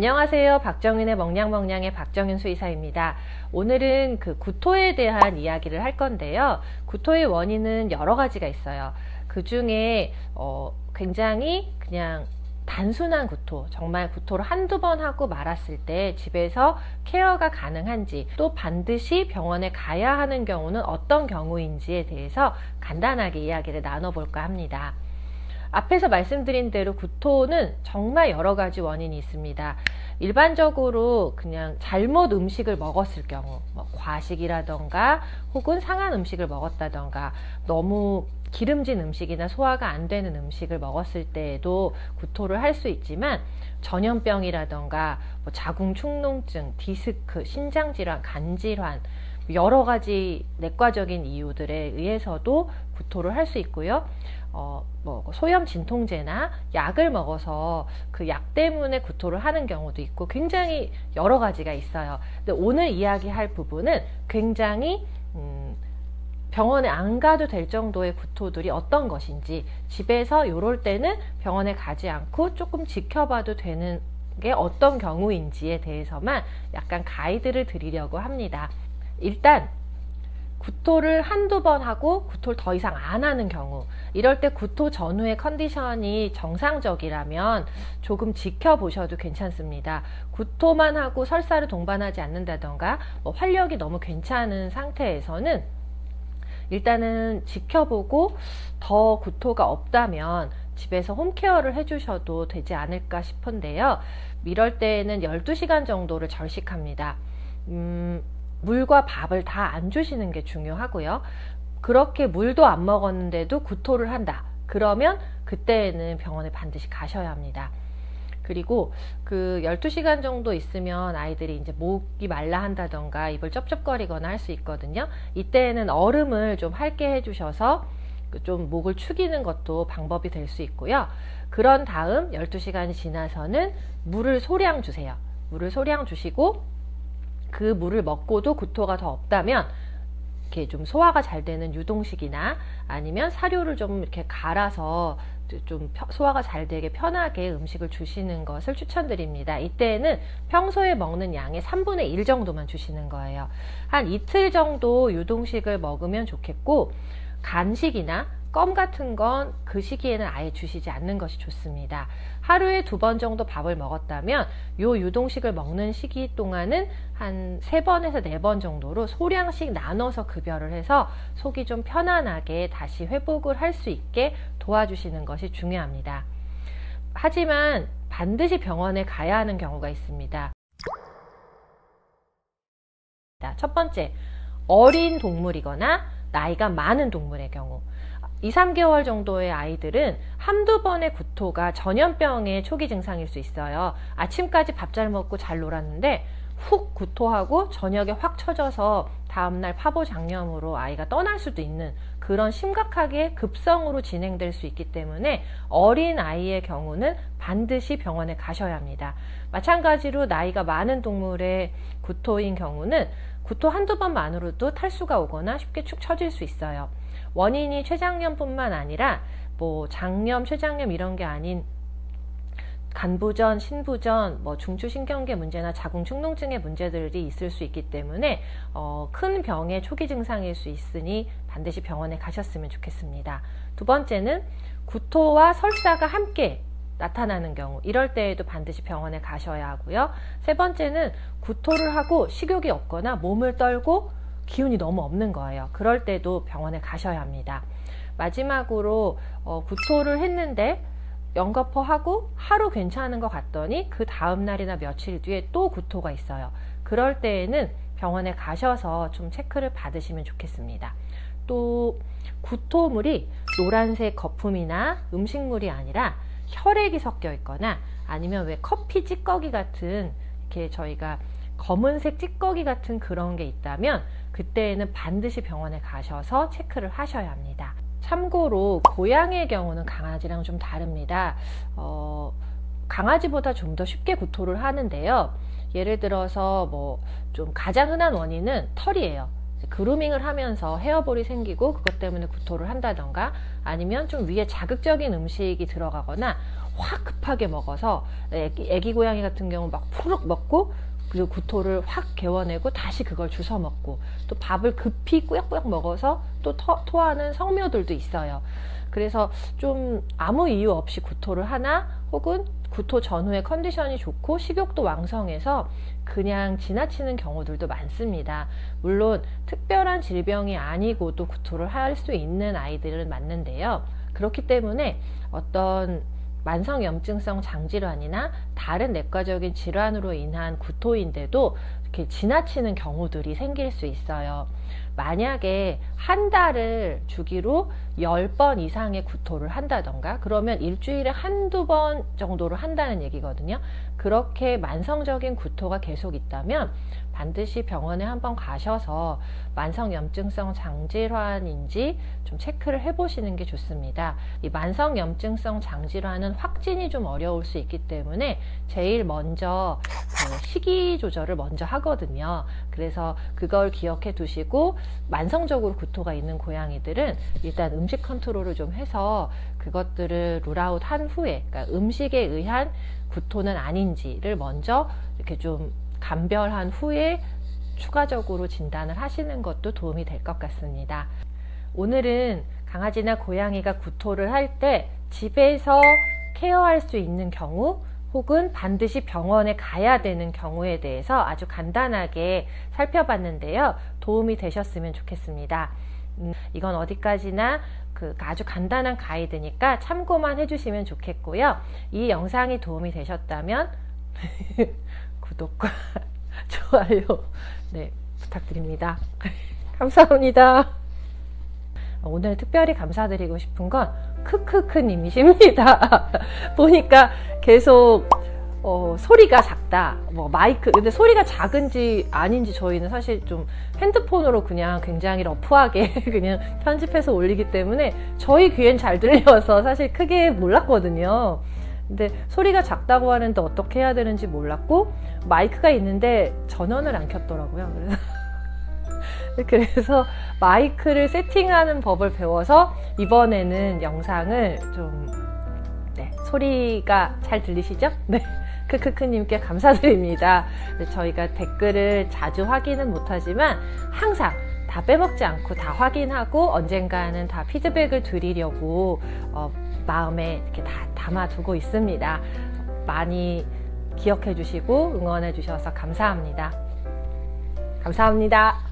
안녕하세요. 박정윤의 멍냥멍냥의 박정윤 수의사입니다. 오늘은 그 구토에 대한 이야기를 할 건데요. 구토의 원인은 여러 가지가 있어요. 그 중에 굉장히 그냥 단순한 구토, 정말 구토를 한두 번 하고 말았을 때 집에서 케어가 가능한지, 또 반드시 병원에 가야 하는 경우는 어떤 경우인지에 대해서 간단하게 이야기를 나눠볼까 합니다. 앞에서 말씀드린 대로 구토는 정말 여러 가지 원인이 있습니다. 일반적으로 그냥 잘못 음식을 먹었을 경우, 과식이라던가 혹은 상한 음식을 먹었다던가 너무 기름진 음식이나 소화가 안 되는 음식을 먹었을 때에도 구토를 할 수 있지만, 전염병이라던가 자궁축농증, 디스크, 신장질환, 간질환, 여러 가지 내과적인 이유들에 의해서도 구토를 할 수 있고요. 소염 진통제나 약을 먹어서 그 약 때문에 구토를 하는 경우도 있고, 굉장히 여러 가지가 있어요. 근데 오늘 이야기할 부분은 굉장히 병원에 안 가도 될 정도의 구토들이 어떤 것인지, 집에서 이럴 때는 병원에 가지 않고 조금 지켜봐도 되는 게 어떤 경우인지에 대해서만 약간 가이드를 드리려고 합니다. 일단 구토를 한두 번 하고 구토를 더 이상 안 하는 경우, 이럴 때 구토 전후의 컨디션이 정상적이라면 조금 지켜보셔도 괜찮습니다. 구토만 하고 설사를 동반하지 않는다던가 활력이 너무 괜찮은 상태에서는 일단은 지켜보고, 더 구토가 없다면 집에서 홈케어를 해주셔도 되지 않을까 싶은데요. 이럴 때에는 12시간 정도를 절식합니다. 물과 밥을 다 안 주시는 게 중요하고요. 그렇게 물도 안 먹었는데도 구토를 한다, 그러면 그때에는 병원에 반드시 가셔야 합니다. 그리고 그 12시간 정도 있으면 아이들이 이제 목이 말라 한다던가 입을 쩝쩝거리거나 할 수 있거든요. 이때에는 얼음을 좀 핥게 해주셔서 좀 목을 축이는 것도 방법이 될 수 있고요. 그런 다음 12시간이 지나서는 물을 소량 주세요. 물을 소량 주시고, 그 물을 먹고도 구토가 더 없다면 이렇게 좀 소화가 잘 되는 유동식이나 아니면 사료를 좀 이렇게 갈아서 좀 소화가 잘 되게 편하게 음식을 주시는 것을 추천드립니다. 이때에는 평소에 먹는 양의 3분의 1 정도만 주시는 거예요. 한 이틀 정도 유동식을 먹으면 좋겠고, 간식이나 껌 같은 건 그 시기에는 아예 주시지 않는 것이 좋습니다. 하루에 2번 정도 밥을 먹었다면 요 유동식을 먹는 시기 동안은 한 3번에서 4번 정도로 소량씩 나눠서 급여를 해서 속이 좀 편안하게 다시 회복을 할 수 있게 도와주시는 것이 중요합니다. 하지만 반드시 병원에 가야 하는 경우가 있습니다. 첫 번째, 어린 동물이거나 나이가 많은 동물의 경우, 2, 3개월 정도의 아이들은 한두 번의 구토가 전염병의 초기 증상일 수 있어요. 아침까지 밥 잘 먹고 잘 놀았는데 훅 구토하고 저녁에 확 처져서 다음날 파보장염으로 아이가 떠날 수도 있는, 그런 심각하게 급성으로 진행될 수 있기 때문에 어린 아이의 경우는 반드시 병원에 가셔야 합니다. 마찬가지로 나이가 많은 동물의 구토인 경우는 구토 한두 번만으로도 탈수가 오거나 쉽게 축 처질 수 있어요. 원인이 췌장염뿐만 아니라 장염, 췌장염 이런 게 아닌 간부전, 신부전, 중추신경계 문제나 자궁축농증의 문제들이 있을 수 있기 때문에 큰 병의 초기 증상일 수 있으니 반드시 병원에 가셨으면 좋겠습니다. 두 번째는 구토와 설사가 함께 나타나는 경우, 이럴 때에도 반드시 병원에 가셔야 하고요. 세 번째는 구토를 하고 식욕이 없거나 몸을 떨고 기운이 너무 없는 거예요. 그럴 때도 병원에 가셔야 합니다. 마지막으로 구토를 했는데 연거푸하고 하루 괜찮은 것 같더니 그 다음 날이나 며칠 뒤에 또 구토가 있어요. 그럴 때에는 병원에 가셔서 좀 체크를 받으시면 좋겠습니다. 또 구토물이 노란색 거품이나 음식물이 아니라 혈액이 섞여 있거나, 아니면 왜 커피 찌꺼기 같은, 이렇게 저희가 검은색 찌꺼기 같은 그런 게 있다면 그때에는 반드시 병원에 가셔서 체크를 하셔야 합니다. 참고로 고양이의 경우는 강아지랑 좀 다릅니다. 강아지보다 좀 더 쉽게 구토를 하는데요. 예를 들어서 좀 가장 흔한 원인은 털이에요. 그루밍을 하면서 헤어볼이 생기고 그것 때문에 구토를 한다던가, 아니면 좀 위에 자극적인 음식이 들어가거나 확 급하게 먹어서 애기 고양이 같은 경우 막 푸르륵 먹고 그리고 구토를 확 개워내고 다시 그걸 주워 먹고, 또 밥을 급히 꾸역꾸역 먹어서 또 토하는 성묘들도 있어요. 그래서 좀 아무 이유 없이 구토를 하나, 혹은 구토 전후에 컨디션이 좋고 식욕도 왕성해서 그냥 지나치는 경우들도 많습니다. 물론 특별한 질병이 아니고도 구토를 할 수 있는 아이들은 맞는데요. 그렇기 때문에 어떤 만성염증성 장질환이나 다른 내과적인 질환으로 인한 구토인데도 이렇게 지나치는 경우들이 생길 수 있어요. 만약에 한 달을 주기로 10번 이상의 구토를 한다던가, 그러면 일주일에 한두 번 정도를 한다는 얘기거든요. 그렇게 만성적인 구토가 계속 있다면 반드시 병원에 한번 가셔서 만성염증성 장질환인지 좀 체크를 해보시는 게 좋습니다. 이 만성염증성 장질환은 확진이 좀 어려울 수 있기 때문에 제일 먼저 식이 조절을 먼저 하거든요. 그래서 그걸 기억해 두시고, 만성적으로 구토가 있는 고양이들은 일단 음식 컨트롤을 좀 해서 그것들을 룰아웃 한 후에, 그러니까 음식에 의한 구토는 아닌지를 먼저 이렇게 좀 감별한 후에 추가적으로 진단을 하시는 것도 도움이 될 것 같습니다. 오늘은 강아지나 고양이가 구토를 할 때 집에서 케어할 수 있는 경우, 혹은 반드시 병원에 가야 되는 경우에 대해서 아주 간단하게 살펴봤는데요. 도움이 되셨으면 좋겠습니다. 이건 어디까지나 아주 간단한 가이드니까 참고만 해주시면 좋겠고요. 이 영상이 도움이 되셨다면 구독과 좋아요 부탁드립니다. 감사합니다. 오늘 특별히 감사드리고 싶은 건 크크크님이십니다. 보니까 계속 소리가 작다, 마이크, 근데 소리가 작은지 아닌지 저희는 사실 좀 핸드폰으로 그냥 굉장히 러프하게 그냥 편집해서 올리기 때문에 저희 귀엔 잘 들려서 사실 크게 몰랐거든요. 근데 소리가 작다고 하는데 어떻게 해야 되는지 몰랐고, 마이크가 있는데 전원을 안 켰더라고요. 그래서 마이크를 세팅하는 법을 배워서 이번에는 영상을 좀 소리가 잘 들리시죠? 네, 크크크님께 감사드립니다. 저희가 댓글을 자주 확인은 못하지만 항상 다 빼먹지 않고 다 확인하고 언젠가는 다 피드백을 드리려고 마음에 이렇게 다 담아두고 있습니다. 많이 기억해 주시고 응원해 주셔서 감사합니다. 감사합니다.